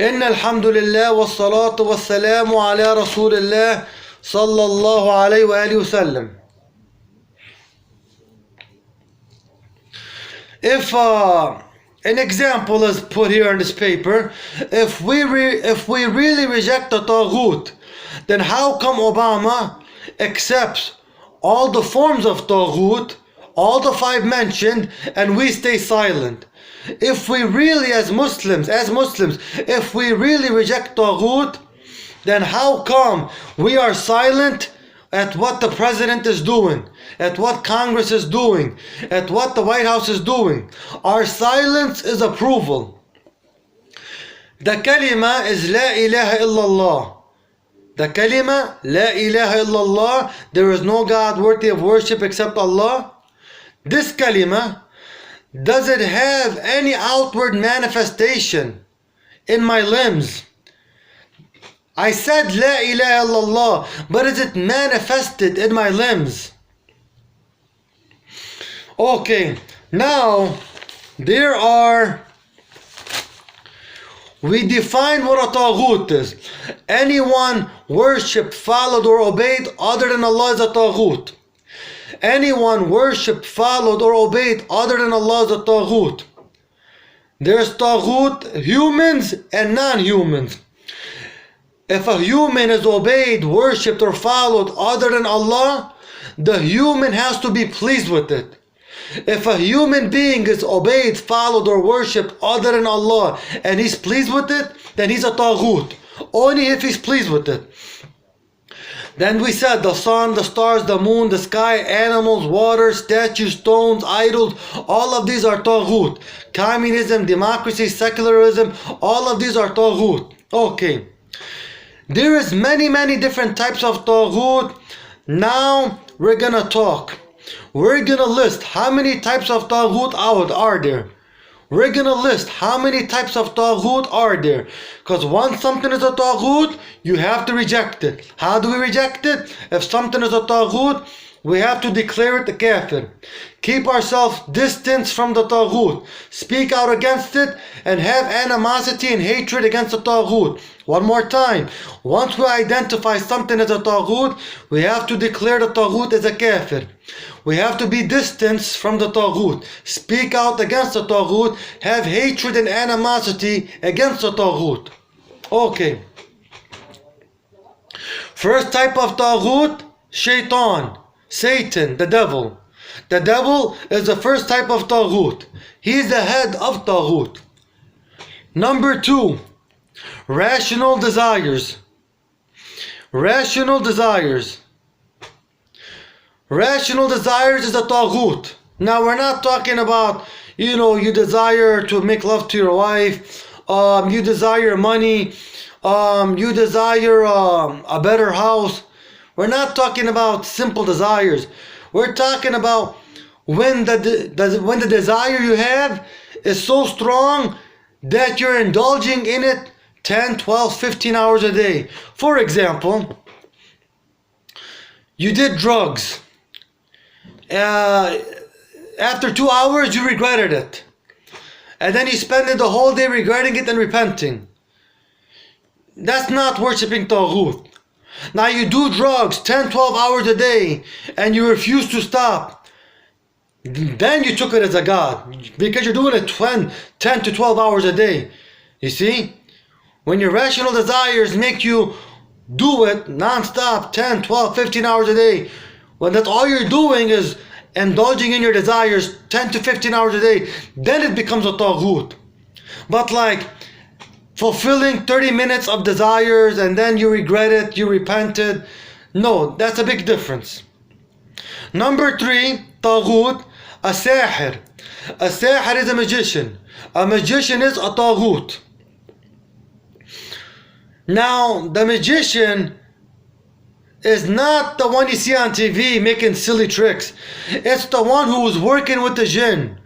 إن الحمد لله والصلاة والسلام على رسول الله صلى الله عليه وآله وسلم. If an example is put here in this paper, if we really reject the Taghut, then how come Obama accepts all the forms of Taghut, all the 5 mentioned, and we stay silent? If we really, as Muslims, if we really reject Taghut, then how come we are silent at what the president is doing, at what Congress is doing, at what the White House is doing? Our silence is approval. The kalima is La ilaha illallah. The kalima, La ilaha illallah, there is no God worthy of worship except Allah. This kalima, does it have any outward manifestation in my limbs? I said La ilaha illallah, but is it manifested in my limbs? Okay, now we define what a Taghut is. Anyone worshipped, followed, or obeyed other than Allah is a Taghut. Anyone worshipped, followed, or obeyed other than Allah is a Taghut. There's Taghut, humans and non-humans. If a human is obeyed, worshipped, or followed other than Allah, the human has to be pleased with it. If a human being is obeyed, followed, or worshipped other than Allah and he's pleased with it, then he's a Taghut. Only if he's pleased with it. Then we said the sun, the stars, the moon, the sky, animals, water, statues, stones, idols, all of these are Taghut. Communism, democracy, secularism, all of these are Taghut. Okay. There is many different types of Taghut. Now we're gonna talk. We're gonna list how many types of Taghut are there. We're gonna list how many types of Taghut are there. Because once something is a Taghut, you have to reject it. How do we reject it? If something is a Taghut, we have to declare it a kafir. Keep ourselves distanced from the Taghut. Speak out against it and have animosity and hatred against the Taghut. One more time. Once we identify something as a Taghut, we have to declare the Taghut as a kafir. We have to be distanced from the Taghut. Speak out against the Taghut. Have hatred and animosity against the Taghut. Okay. First type of Taghut, Shaitan. Satan, the devil. The devil is the first type of Taghut. He is the head of Taghut. Number 2, rational desires. Rational desires. Rational desires is a Taghut. Now we're not talking about, you desire to make love to your wife, you desire money, you desire a better house. We're not talking about simple desires. We're talking about when the desire you have is so strong that you're indulging in it 10, 12, 15 hours a day. For example, you did drugs. After 2 hours, you regretted it. And then you spend the whole day regretting it and repenting. That's not worshipping Taghut. Now you do drugs 10, 12 hours a day and you refuse to stop. Then you took it as a God because you're doing it 10 to 12 hours a day. You see? When your rational desires make you do it non-stop 10, 12, 15 hours a day, when that's all you're doing is indulging in your desires 10 to 15 hours a day, then it becomes a Taghut. But like fulfilling 30 minutes of desires and then you regret it, you repented. No, that's a big difference. Number 3, Taghut, a sahir. A sahir is a magician. A magician is a Taghut. Now, the magician is not the one you see on TV making silly tricks. It's the one who is working with the jinn.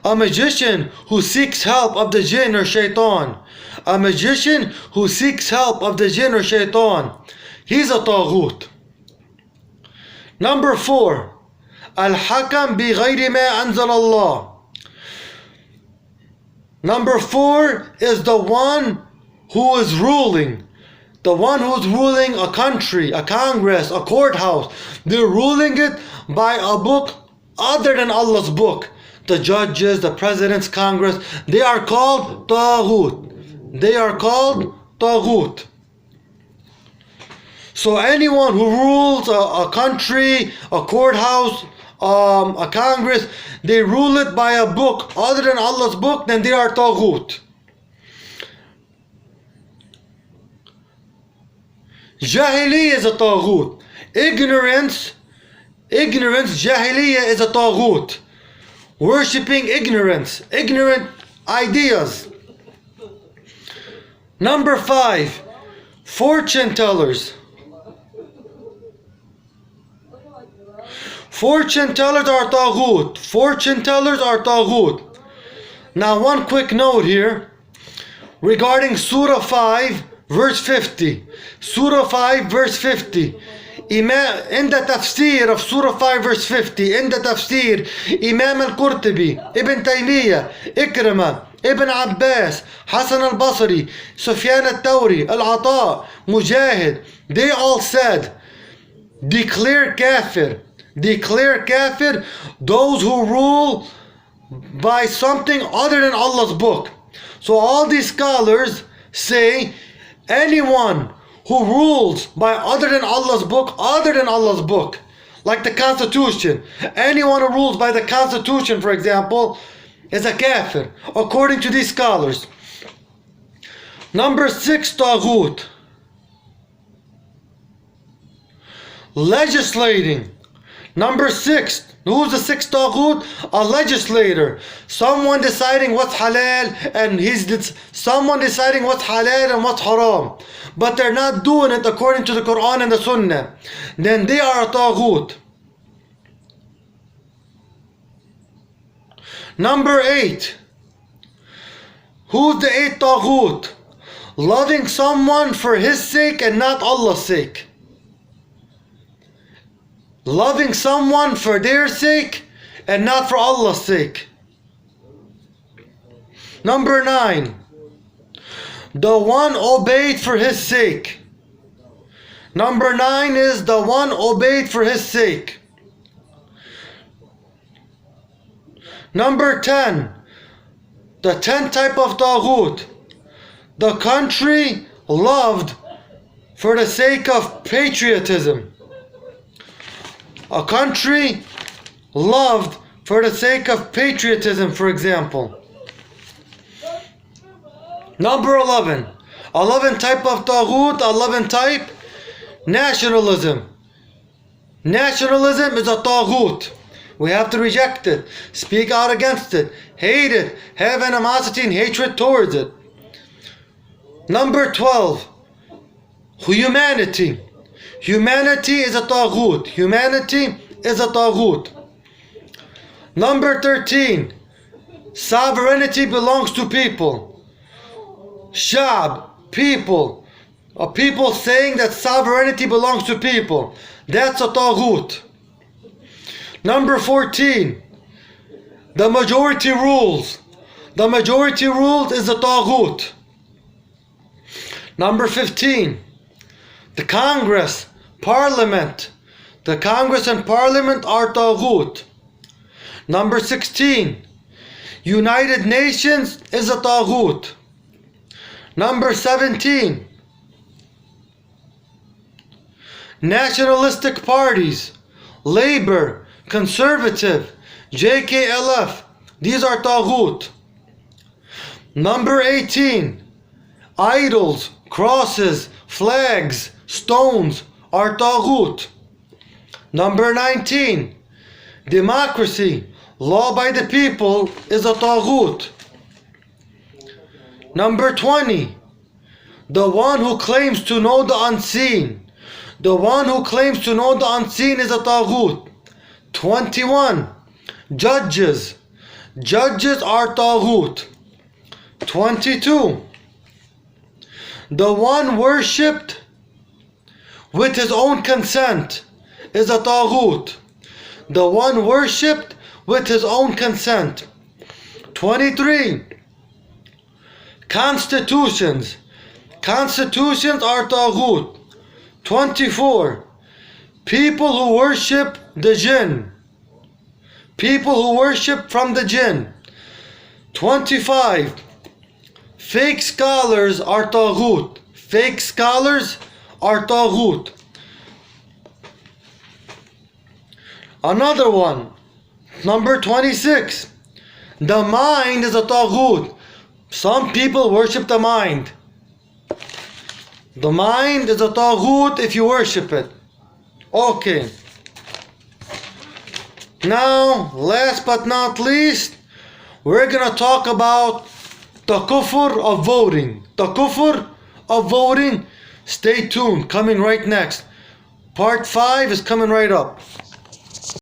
A magician who seeks help of the jinn or shaitan. A magician who seeks help of the jinn or shaitan. He's a Taghut. Number 4, Al-Hakam bi ghayri ma anzal Allah. Number 4 is the one who is ruling, the one who's ruling a country, a congress, a courthouse, they're ruling it by a book other than Allah's book. The judges, the presidents, Congress, they are called Taghut. They are called Taghut. So anyone who rules a country, a courthouse, a congress, they rule it by a book other than Allah's book, then they are Taghut. Jahiliyyah is a Taghut. Ignorance, Jahiliyyah is a Taghut. Worshipping ignorance, ignorant ideas. Number 5, fortune tellers. Fortune tellers are Taghut. Fortune tellers are Taghut. Now one quick note here regarding Surah 5 verse 50. Surah 5 verse 50. In the tafsir of Surah 5 verse 50, in the tafsir, Imam al-Qurtubi, Ibn Taymiyyah, Ikrimah, Ibn Abbas, Hassan al-Basri, Sufyan al-Thawri, Al-Ata, Mujahid, they all said, declare kafir those who rule by something other than Allah's book. So all these scholars say anyone who rules by other than Allah's book, like the Constitution. Anyone who rules by the Constitution, for example, is a kafir, according to these scholars. Number 6, Taghut. Legislating. Number 6, who's the 6th Taghut? A legislator. Someone deciding what's halal and someone deciding what's halal and what's haram. But they're not doing it according to the Quran and the Sunnah. Then they are a Taghut. Number 8. Who's the 8th Taghut? Loving someone for his sake and not Allah's sake. Loving someone for their sake and not for Allah's sake. Number 9. The one obeyed for his sake. Number 9 is the one obeyed for his sake. Number 10. The 10th type of Taghut. The country loved for the sake of patriotism. A country loved for the sake of patriotism, for example. Number 11. 11 type of Taghut, 11 type, nationalism. Nationalism is a Taghut. We have to reject it, speak out against it, hate it, have animosity and hatred towards it. Number 12. Humanity. Humanity is a Taghut. Humanity is a Taghut. Number 13. Sovereignty belongs to people. Shab, people. A people saying that sovereignty belongs to people. That's a Taghut. Number 14. The majority rules. The majority rules is a Taghut. Number 15. The Congress, Parliament. The Congress and Parliament are Taghut. Number 16. United Nations is a Taghut. Number 17. Nationalistic parties, Labour, Conservative, JKLF, these are Taghut. Number 18. Idols, crosses, flags, stones are Taghut. Number 19. Democracy, law by the people is a Taghut. Number 20. The one who claims to know the unseen. The one who claims to know the unseen is a Taghut. 21. Judges. Judges are Taghut. 22. The one worshipped with his own consent is a Taghut. The one worshipped with his own consent. 23. Constitutions. Constitutions are taghut. 24. People who worship the jinn. People who worship from the jinn. 25. Fake scholars are taghut. Fake scholars are taghut. Another one. Number 26. The mind is a taghut. Some people worship the mind. The mind is a taghut if you worship it. Okay. Now, last but not least, we're gonna talk about the kufr of voting. The kufr of voting. Stay tuned. Coming right next. Part 5 is coming right up.